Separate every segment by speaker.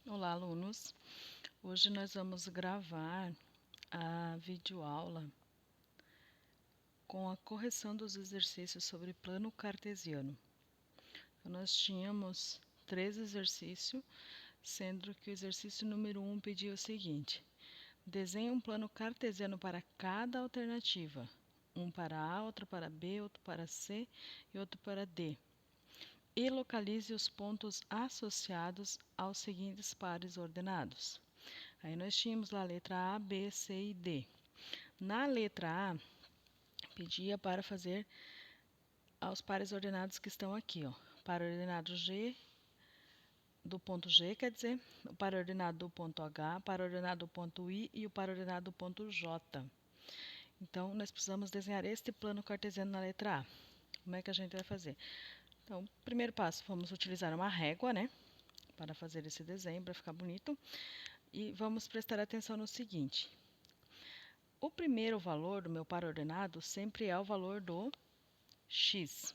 Speaker 1: Olá, alunos! Hoje nós vamos gravar a videoaula com a correção dos exercícios sobre plano cartesiano. Então, nós tínhamos 3 exercícios, sendo que o exercício número 1 pedia o seguinte: desenhe um plano cartesiano para cada alternativa, um para A, outro para B, outro para C e outro para D. E localize os pontos associados aos seguintes pares ordenados. Aí nós tínhamos lá a letra A, B, C e D. Na letra A, pedia para fazer aos pares ordenados que estão aqui, ó. Par ordenado G, do ponto G, quer dizer, o par ordenado do ponto H, par ordenado do ponto I e o par ordenado do ponto J. Então, nós precisamos desenhar este plano cartesiano na letra A. Como é que a gente vai fazer? Então, primeiro passo, vamos utilizar uma régua, né? Para fazer esse desenho, para ficar bonito. E vamos prestar atenção no seguinte: o primeiro valor do meu par ordenado sempre é o valor do x.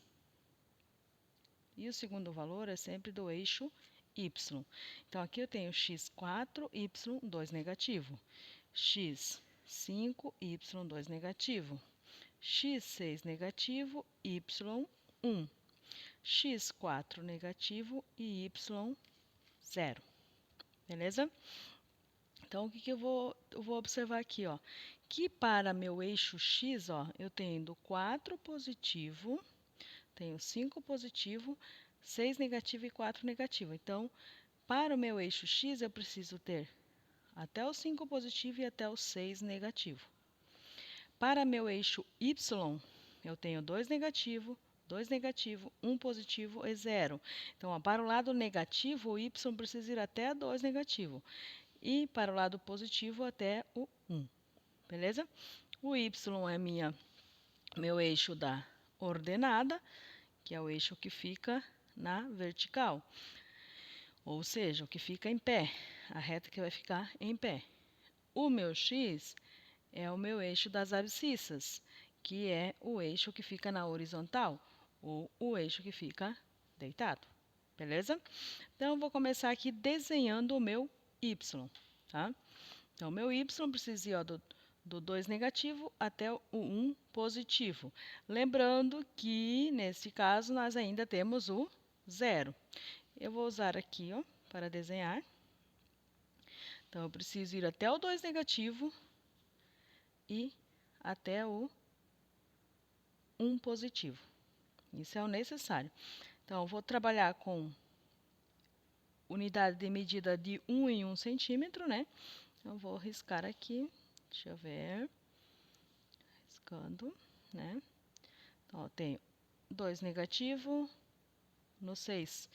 Speaker 1: E o segundo valor é sempre do eixo y. Então, aqui eu tenho x4, y2 negativo, x5, y2 negativo, x6 negativo, y1, x4 negativo e y0. Beleza? Então, o que eu vou observar aqui, ó? Que para meu eixo x, ó, eu tenho 4 positivo, tenho 5 positivo, 6 negativo e 4 negativo. Então, para o meu eixo x, eu preciso ter até o 5 positivo e até o 6 negativo. Para meu eixo y, eu tenho 2 negativo, 1 positivo e 0. Então, ó, para o lado negativo, o y precisa ir até 2 negativo. E para o lado positivo, até o 1. Beleza? O y é meu eixo da ordenada, que é o eixo que fica na vertical. Ou seja, o que fica em pé, a reta que vai ficar em pé. O meu x é o meu eixo das abscissas, que é o eixo que fica na horizontal, ou o eixo que fica deitado. Beleza? Então, eu vou começar aqui desenhando o meu y, tá? Então, o meu y precisa ir, ó, do 2 negativo até o 1 positivo. Lembrando que, nesse caso, nós ainda temos o 0. Eu vou usar aqui, ó, para desenhar. Então, eu preciso ir até o 2 negativo e até o 1 positivo. Isso é o necessário. Então, eu vou trabalhar com unidade de medida de 1 em 1 centímetro, né? Então, eu vou riscar aqui. Deixa eu ver. Riscando, né? Então, eu tenho 2 negativo, no 6,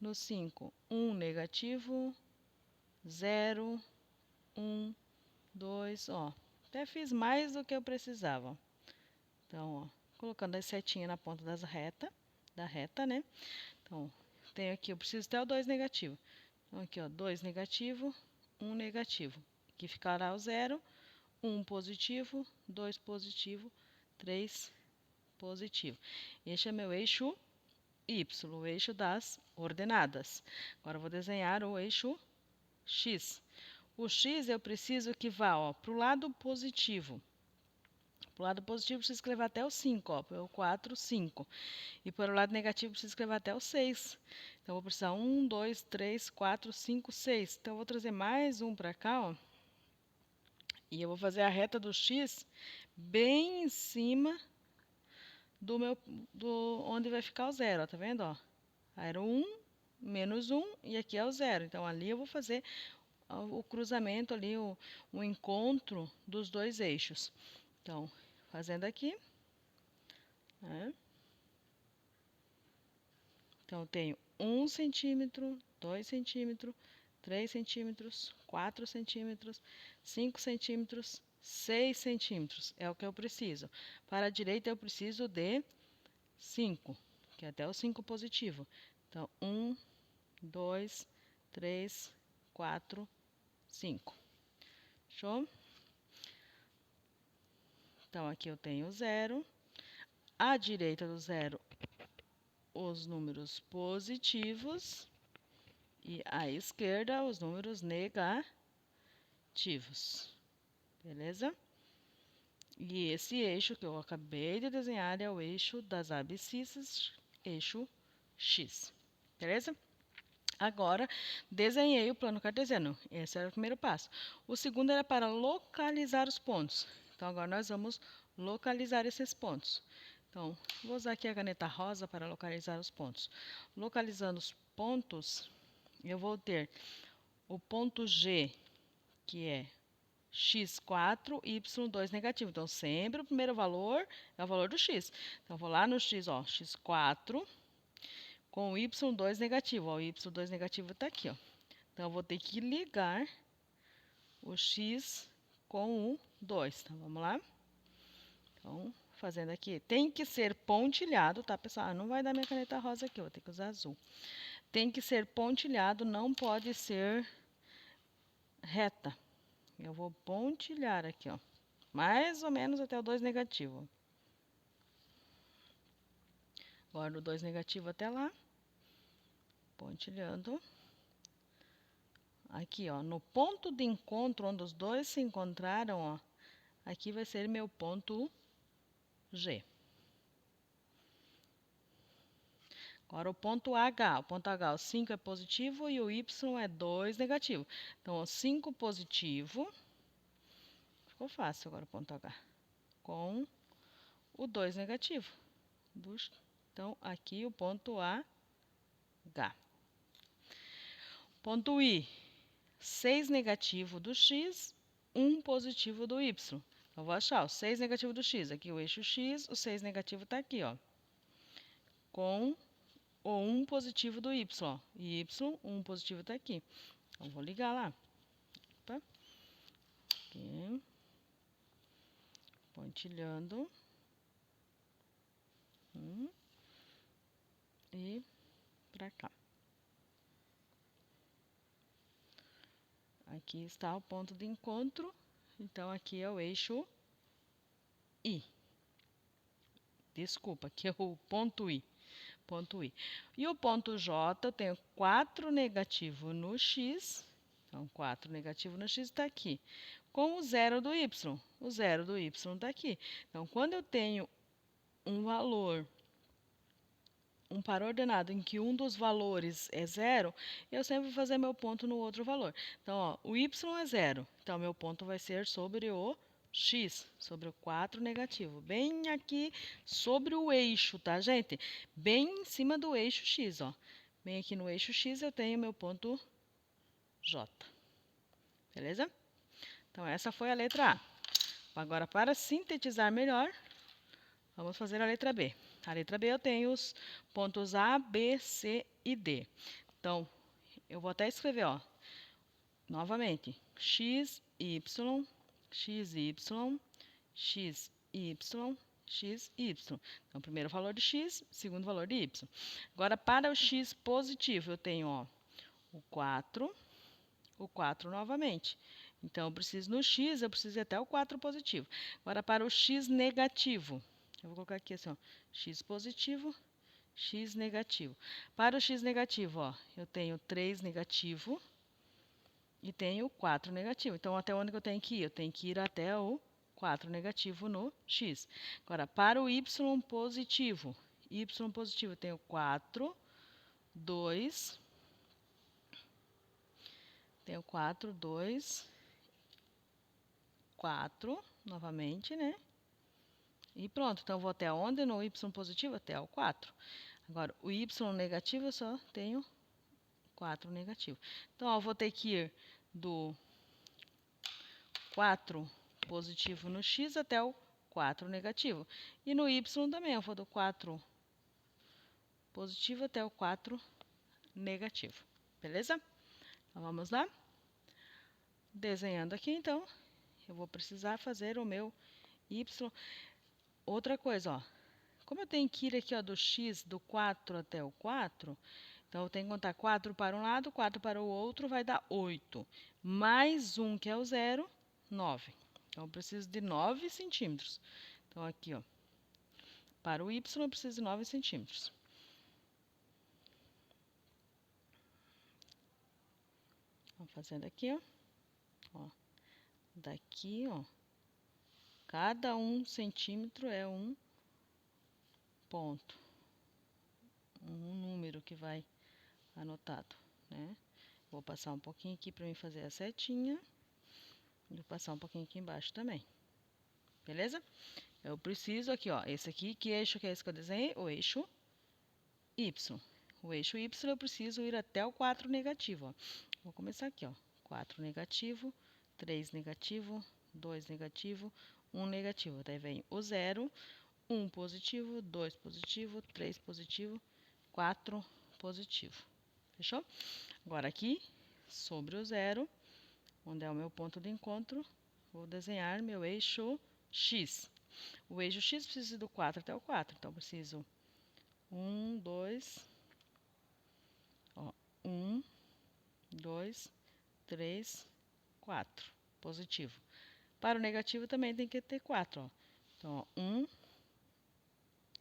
Speaker 1: no 5, 1 negativo, 0, 1, 2, ó. Até fiz mais do que eu precisava. Então, ó, colocando as setinhas na ponta da reta, né? Então, tenho aqui, eu preciso até o 2 negativo. Então, aqui, ó, 2 negativo, 1 negativo. Aqui ficará o 0, 1 positivo, 2 positivo, 3 positivo. Este é meu eixo y, o eixo das ordenadas. Agora, eu vou desenhar o eixo x. O x eu preciso que vá para o lado positivo. Para o lado positivo, eu preciso levar até o 5, ó, o 4, 5. E para o lado negativo, eu preciso levar até o 6. Então, eu vou precisar 1, 2, 3, 4, 5, 6. Então, eu vou trazer mais um para cá, ó. E eu vou fazer a reta do x bem em cima do onde vai ficar o 0, ó, tá vendo, ó? Era o 1, menos 1 e aqui é o 0. Então, ali eu vou fazer o cruzamento ali, o encontro dos dois eixos. Então, fazendo aqui, né? Então, eu tenho 1 centímetro, 2 centímetros, 3 centímetros, 4 centímetros, 5 centímetros, 6 centímetros. É o que eu preciso. Para a direita, eu preciso de 5, que é até o 5 positivo. Então, 1, 2, 3, 4, 5. Show? Então, aqui eu tenho 0. À direita do 0, os números positivos. E à esquerda, os números negativos. Beleza? E esse eixo que eu acabei de desenhar é o eixo das abscissas, eixo X. Beleza? Agora, desenhei o plano cartesiano. Esse era o primeiro passo. O segundo era para localizar os pontos. Então, agora nós vamos localizar esses pontos. Então, vou usar aqui a caneta rosa para localizar os pontos. Localizando os pontos, eu vou ter o ponto G, que é x4, y2 negativo. Então, sempre o primeiro valor é o valor do x. Então, vou lá no x, ó, x4 com o y2 negativo. Ó, o y2 negativo está aqui, ó. Então, eu vou ter que ligar o x com o 2. Então, vamos lá. Então, fazendo aqui. Tem que ser pontilhado, tá, pessoal? Ah, não vai dar minha caneta rosa aqui, eu vou ter que usar azul. Tem que ser pontilhado, não pode ser reta. Eu vou pontilhar aqui, ó. Mais ou menos até o 2 negativo. Agora o 2 negativo até lá. Pontilhando. Aqui, ó, no ponto de encontro onde os dois se encontraram, ó, aqui vai ser meu ponto G. Agora o ponto H. O ponto H, o 5 é positivo e o Y é 2 negativo. Então, o 5 positivo. Ficou fácil agora o ponto H. Com o 2 negativo. Então, aqui o ponto H. Ponto I. 6 negativo do X, 1 positivo do Y. Eu vou achar o 6 negativo do X. Aqui o eixo X, o 6 negativo está aqui, ó. Com o 1 positivo do Y, ó. Y, 1 positivo está aqui. Então, vou ligar lá. Opa. Aqui. Pontilhando. E para cá. Aqui está o ponto de encontro. Então, aqui é o eixo I. Desculpa, aqui é o ponto I. Ponto I. E o ponto J, eu tenho 4 negativo no X. Então, 4 negativo no X está aqui. Com o zero do Y. O zero do Y está aqui. Então, quando eu tenho um valor, um par ordenado em que um dos valores é zero, eu sempre vou fazer meu ponto no outro valor. Então, ó, o Y é zero. Então, meu ponto vai ser sobre o X, sobre o 4 negativo. Bem aqui sobre o eixo, tá, gente? Bem em cima do eixo X, ó. Bem aqui no eixo X eu tenho meu ponto J. Beleza? Então, essa foi a letra A. Agora, para sintetizar melhor, vamos fazer a letra B. A letra B eu tenho os pontos A, B, C e D. Então, eu vou até escrever, ó. Novamente, X, Y, X, Y, X, Y, X, Y. Então, primeiro valor de X, segundo valor de Y. Agora, para o X positivo, eu tenho, ó, o 4 novamente. Então, eu preciso no X, eu preciso ir até o 4 positivo. Agora, para o X negativo, eu vou colocar aqui assim, ó, X positivo, X negativo. Para o X negativo, ó, eu tenho 3 negativo e tenho 4 negativo. Então, até onde eu tenho que ir? Eu tenho que ir até o 4 negativo no X. Agora, para o Y positivo, eu tenho 4, 2, tenho 4, 2, 4, novamente, né? E pronto, então eu vou até onde? No Y positivo, até o 4. Agora, o Y negativo, eu só tenho 4 negativo. Então, ó, eu vou ter que ir do 4 positivo no X até o 4 negativo. E no Y também, eu vou do 4 positivo até o 4 negativo. Beleza? Então, vamos lá? Desenhando aqui, então, eu vou precisar fazer o meu Y. Outra coisa, ó. Como eu tenho que ir aqui, ó, do X, do 4 até o 4, então eu tenho que contar 4 para um lado, 4 para o outro, vai dar 8. Mais 1, que é o 0, 9. Então, eu preciso de 9 centímetros. Então, aqui, ó, para o Y, eu preciso de 9 centímetros. fazendo aqui, ó. Daqui, ó. Cada 1 centímetro é um ponto. Um número que vai anotado, né? Vou passar um pouquinho aqui para mim fazer a setinha. Vou passar um pouquinho aqui embaixo também. Beleza? Eu preciso aqui, ó. Esse aqui, que eixo que é esse que eu desenhei? O eixo Y. O eixo Y eu preciso ir até o 4 negativo, ó. Vou começar aqui, ó. 4 negativo, 3 negativo, 2 negativo, 1 negativo. Daí vem o 0, 1 positivo, 2 positivo, 3 positivo, 4 positivo. Fechou? Agora aqui, sobre o 0, onde é o meu ponto de encontro, vou desenhar meu eixo X. O eixo X precisa do 4 até o 4, então preciso 1, 2, ó, 1, 2, 3, 4, positivo. Para o negativo também tem que ter 4, ó. Então, ó, 1,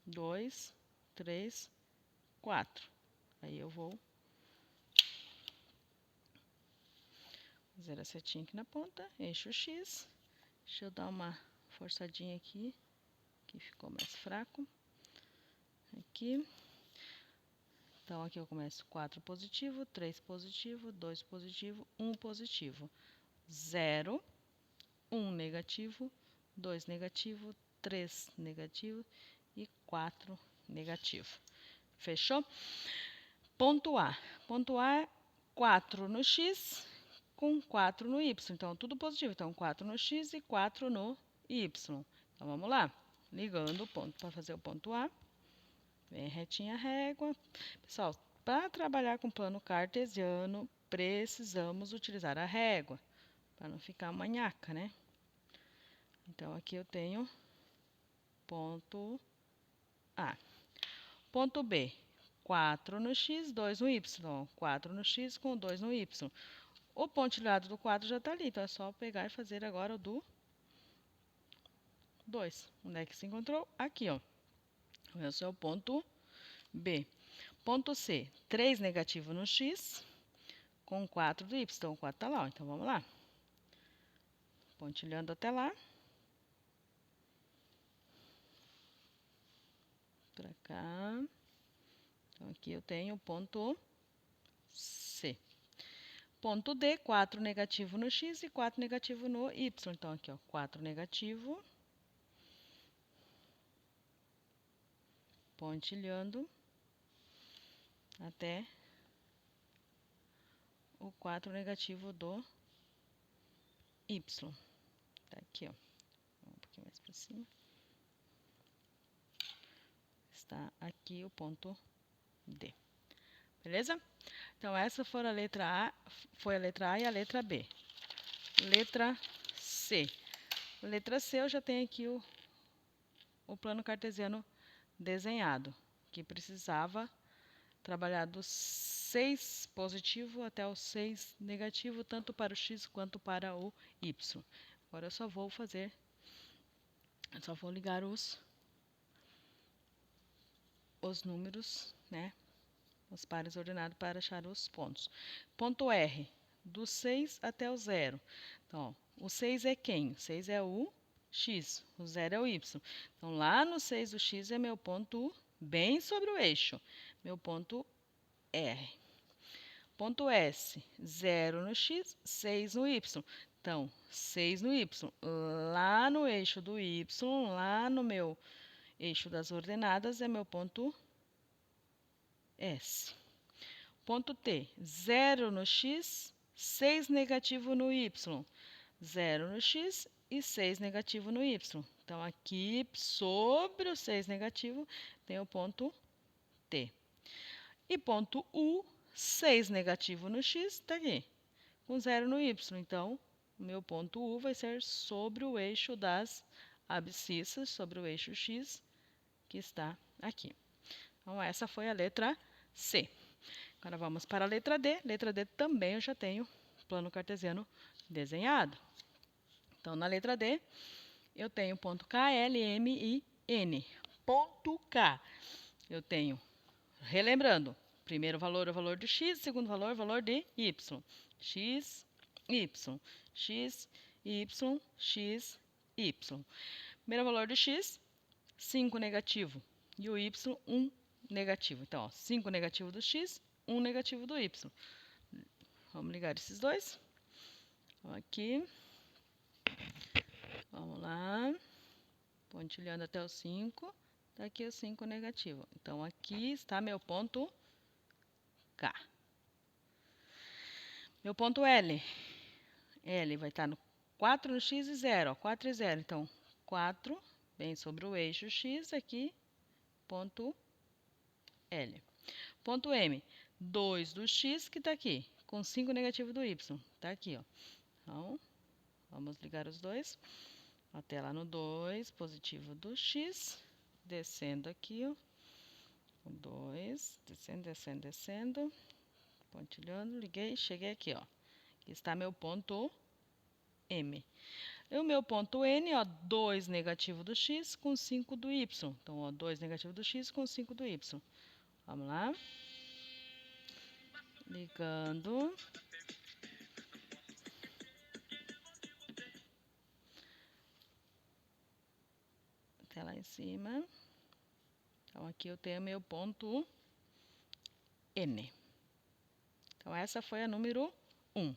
Speaker 1: 2, 3, 4. Aí eu vou fazer a setinha aqui na ponta, eixo X. Deixa eu dar uma forçadinha aqui, que ficou mais fraco. Aqui. Então, aqui eu começo 4 positivo, 3 positivo, 2 positivo, 1 positivo. 0, 1 negativo, 2 negativo, 3 negativo e 4 negativo. Fechou? Ponto A. Ponto A, 4 no X com 4 no Y. Então, tudo positivo. Então, 4 no X e 4 no Y. Então, vamos lá. Ligando o ponto para fazer o ponto A. Vem retinha a régua. Pessoal, para trabalhar com plano cartesiano, precisamos utilizar a régua. Para não ficar manhaca, né? Então, aqui eu tenho ponto A. Ponto B. 4 no X, 2 no Y. 4 no X com 2 no Y. O pontilhado do 4 já está ali, então é só pegar e fazer agora o do 2. Onde é que se encontrou? Aqui, ó. Esse é o ponto B. Ponto C. 3 negativo no X com 4 do Y. Então, o 4 está lá, ó. Então, vamos lá. Pontilhando até lá. Para cá. Então, aqui eu tenho o ponto C. Ponto D, 4 negativo no X e 4 negativo no Y. Então, aqui, ó, 4 negativo. Pontilhando até o 4 negativo do Y. Tá aqui, ó. Um pouquinho mais para cima. Está aqui o ponto D. Beleza? Então, essa foi a letra A, e a letra B. Letra C. Letra C, eu já tenho aqui o plano cartesiano desenhado, que precisava trabalhar do 6 positivo até o 6 negativo, tanto para o X quanto para o Y. Agora eu só vou ligar os números, né? Os pares ordenados para achar os pontos. Ponto R, do 6 até o 0. Então, ó, o 6 é quem? O 6 é o X, o 0 é o Y. Então, lá no 6 do X é meu ponto bem sobre o eixo, meu ponto R. Ponto S, 0 no X, 6 no Y. Então, 6 no Y, lá no eixo do Y, lá no meu eixo das ordenadas, é meu ponto S. Ponto T, 0 no X, 6 negativo no Y. 0 no X e 6 negativo no Y. Então, aqui, sobre o 6 negativo, tem o ponto T. E ponto U, 6 negativo no X, está aqui, com 0 no Y. Então, o meu ponto U vai ser sobre o eixo das abscissas, sobre o eixo X, que está aqui. Então, essa foi a letra C. Agora, vamos para a letra D. Letra D também eu já tenho plano cartesiano desenhado. Então, na letra D, eu tenho ponto K, L, M e N. Ponto K, eu tenho, relembrando, primeiro valor é o valor de x, segundo valor é o valor de y. X, y, x, y, x, y. Primeiro valor de x, 5 negativo. E o y, 1 negativo. Então, ó, 5 negativo do x, 1 negativo do y. Vamos ligar esses dois. Aqui. Vamos lá. Pontilhando até o 5. Tá aqui o 5 negativo. Então, aqui está meu ponto K. Meu ponto L. L vai estar no 4 no x e 0. Ó, 4 e 0. Então, 4 vem sobre o eixo x aqui. Ponto L. Ponto M. 2 do x que está aqui. Com 5 negativo do y. Está aqui, ó. Então, vamos ligar os dois. Até lá no 2, positivo do x. Descendo aqui, ó. 2, descendo, descendo, descendo. Pontilhando, liguei, cheguei aqui, ó. Aqui está meu ponto M. E o meu ponto N, ó, 2 negativo do x com 5 do y. Então, ó, 2 negativo do x com 5 do y. Vamos lá. Ligando. Até lá em cima. Então, aqui eu tenho meu ponto N. Então, essa foi a número 1.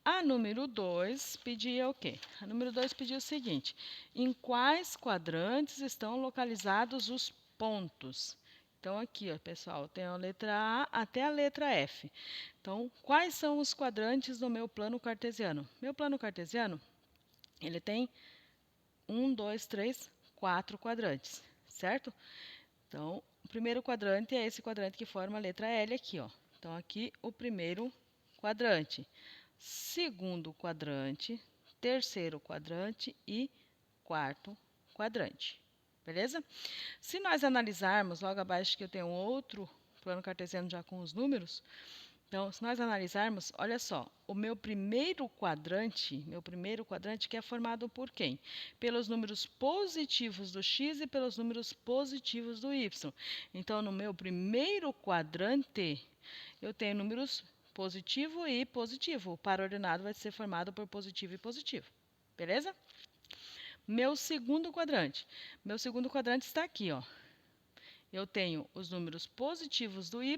Speaker 1: A número 2 pedia o quê? A número 2 pedia o seguinte: em quais quadrantes estão localizados os pontos? Então, aqui, ó, pessoal, tem a letra A até a letra F. Então, quais são os quadrantes do meu plano cartesiano? Meu plano cartesiano, ele tem 1, 2, 3, 4 quadrantes, certo? Então, o primeiro quadrante é esse quadrante que forma a letra L aqui, ó. Então, aqui o primeiro quadrante. Segundo quadrante, terceiro quadrante e quarto quadrante. Beleza? Se nós analisarmos, logo abaixo que eu tenho outro plano cartesiano já com os números. Então, se nós analisarmos, olha só, o meu primeiro quadrante que é formado por quem? Pelos números positivos do x e pelos números positivos do y. Então, no meu primeiro quadrante, eu tenho números positivo e positivo. O par ordenado vai ser formado por positivo e positivo. Beleza? Meu segundo quadrante. Meu segundo quadrante está aqui, ó. Eu tenho os números positivos do y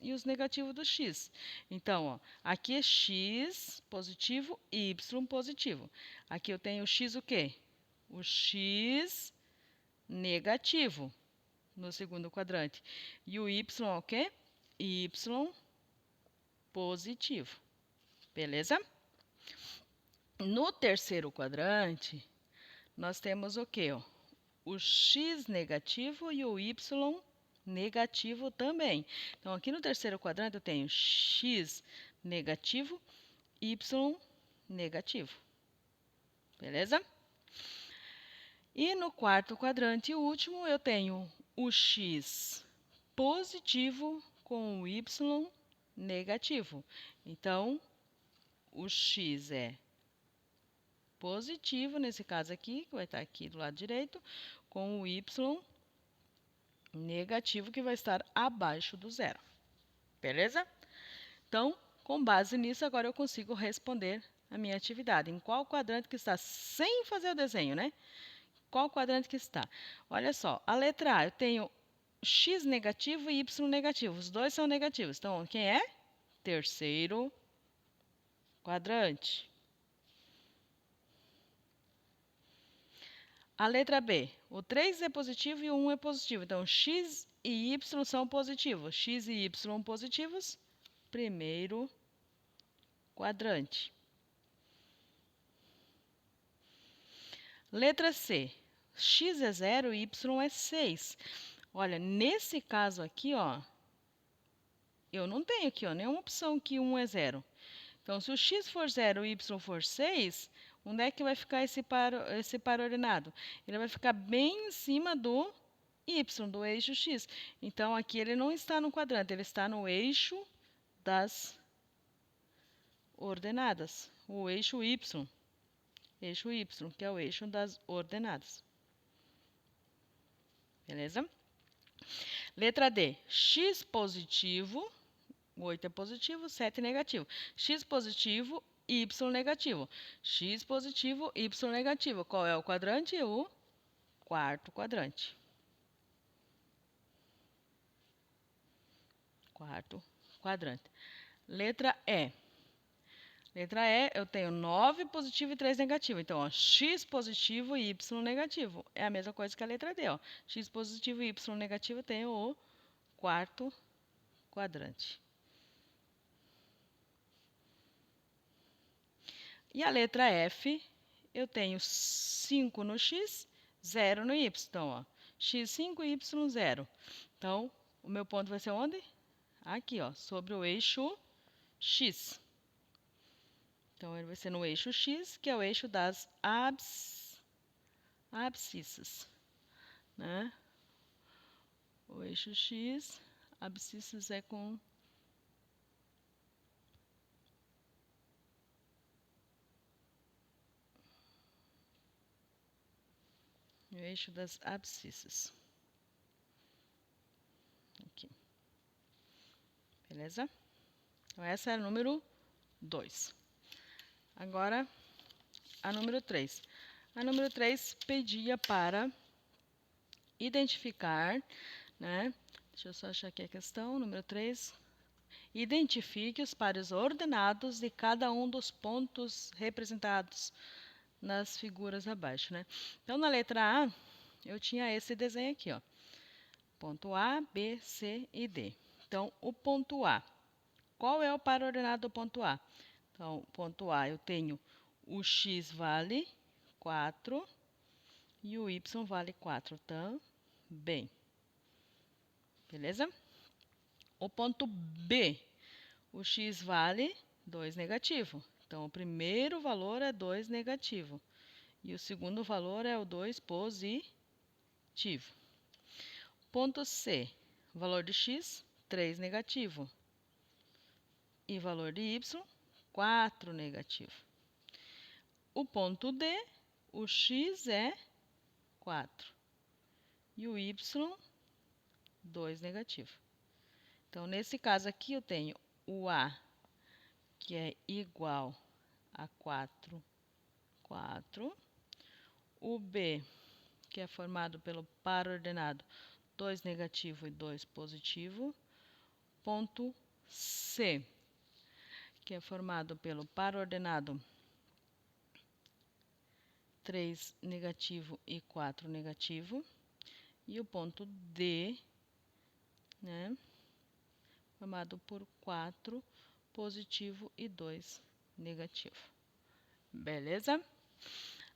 Speaker 1: e os negativos do x. Então, ó, aqui é x positivo e y positivo. Aqui eu tenho o x o quê? O x negativo no segundo quadrante. E o y o quê? Y positivo. Beleza? No terceiro quadrante, nós temos o quê? Ó? O x negativo e o y negativo também. Então, aqui no terceiro quadrante, eu tenho x negativo, y negativo. Beleza? E no quarto quadrante, o último, eu tenho o x positivo com o y negativo. Então, o x é positivo, nesse caso aqui, que vai estar aqui do lado direito, com o y negativo, que vai estar abaixo do zero. Beleza? Então, com base nisso, agora eu consigo responder a minha atividade. Em qual quadrante que está? Sem fazer o desenho, né? Qual quadrante que está? Olha só, a letra A, eu tenho x negativo e y negativo. Os dois são negativos. Então, quem é? Terceiro quadrante. A letra B, o 3 é positivo e o 1 é positivo. Então, x e y são positivos. X e y positivos, primeiro quadrante. Letra C, x é 0 e y é 6. Olha, nesse caso aqui, ó, eu não tenho aqui, ó, nenhuma opção que 1 é 0. Então, se o x for 0 e o y for 6, onde é que vai ficar esse par ordenado? Ele vai ficar bem em cima do y, do eixo x. Então, aqui ele não está no quadrante, ele está no eixo das ordenadas. O eixo y, que é o eixo das ordenadas. Beleza? Letra D, x positivo, 8 é positivo, 7 é negativo. X positivo, y negativo. X positivo, y negativo. Qual é o quadrante? O quarto quadrante. Quarto quadrante. Letra E. Letra E, eu tenho 9 positivo e 3 negativo. Então, ó, x positivo e y negativo. É a mesma coisa que a letra D. Ó. X positivo e y negativo tem o quarto quadrante. E a letra F, eu tenho 5 no x, 0 no y. Então, ó, x5 e y0. Então, o meu ponto vai ser onde? Aqui, ó, sobre o eixo x. Então, ele vai ser no eixo x, que é o eixo das abscissas, né? O eixo x, abscissas é com o eixo das abscissas. Aqui. Beleza? Então, essa é a número 2. Agora, a número 3. A número 3 pedia para identificar, né? Deixa eu só achar aqui a questão, número 3. Identifique os pares ordenados de cada um dos pontos representados nas figuras abaixo, né? Então, na letra A, eu tinha esse desenho aqui, ó. Ponto A, B, C e D. Então, o ponto A. Qual é o par ordenado do ponto A? Então, ponto A, eu tenho o x vale 4 e o y vale 4 também. Beleza? O ponto B, o x vale 2 negativo. Então, o primeiro valor é 2 negativo. E o segundo valor é o 2 positivo. Ponto C, valor de x, 3 negativo. E valor de y, 4 negativo. O ponto D, o x é 4. E o y, 2 negativo. Então, nesse caso aqui, eu tenho o A, que é igual a 4, 4. O B, que é formado pelo par ordenado 2 negativo e 2 positivo. Ponto C, que é formado pelo par ordenado 3 negativo e 4 negativo. E o ponto D, né, formado por 4 positivo e 2 negativo. Beleza?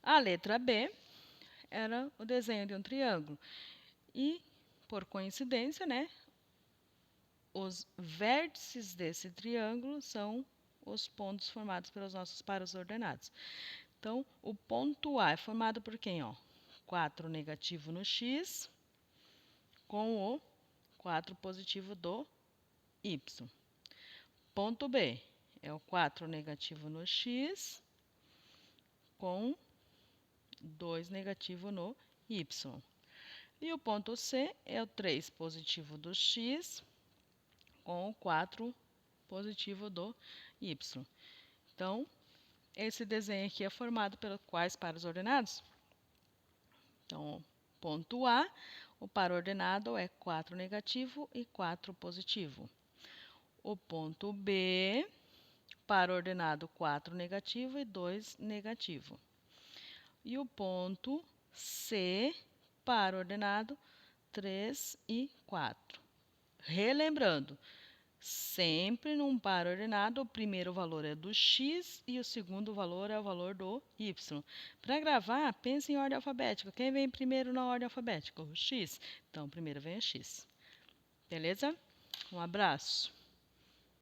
Speaker 1: A letra B era o desenho de um triângulo. E, por coincidência, né, os vértices desse triângulo são os pontos formados pelos nossos pares ordenados. Então, o ponto A é formado por quem? Ó? 4 negativo no x com o 4 positivo do y. Ponto B é o 4 negativo no x com 2 negativo no y. E o ponto C é o 3 positivo do x com o 4 positivo do y. Então, esse desenho aqui é formado pelos quais pares ordenados? Então, ponto A, o par ordenado é 4 negativo e 4 positivo. O ponto B, par ordenado 4 negativo e 2 negativo. E o ponto C, par ordenado 3 e 4. Relembrando, sempre num par ordenado, o primeiro valor é do x e o segundo valor é o valor do y. Para gravar, pense em ordem alfabética. Quem vem primeiro na ordem alfabética? O x. Então, primeiro vem o x. Beleza? Um abraço.